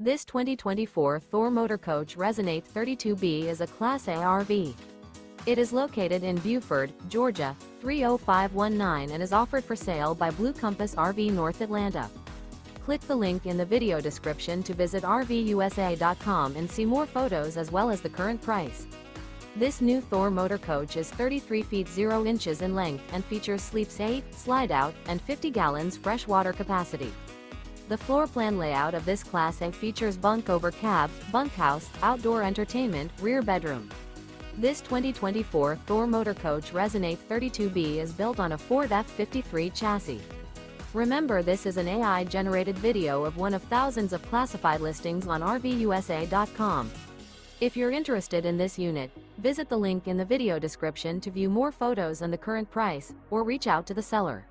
This 2024 Thor Motor Coach Resonate 32B is a Class A RV. It is located in Buford, Georgia, 30519 and is offered for sale by Blue Compass RV North Atlanta. Click the link in the video description to visit RVUSA.com and see more photos as well as the current price. This new Thor Motor Coach is 33 feet 0 inches in length and features sleeps 8, slide-out, and 50 gallons fresh water capacity. The floor plan layout of this Class A features Bunk Over Cab, Bunkhouse, outdoor entertainment, rear bedroom. This 2024 Thor Motor Coach Resonate 32B is built on a Ford F-53 chassis. Remember, this is an AI-generated video of one of thousands of classified listings on RVUSA.com. If you're interested in this unit, visit the link in the video description to view more photos and the current price, or reach out to the seller.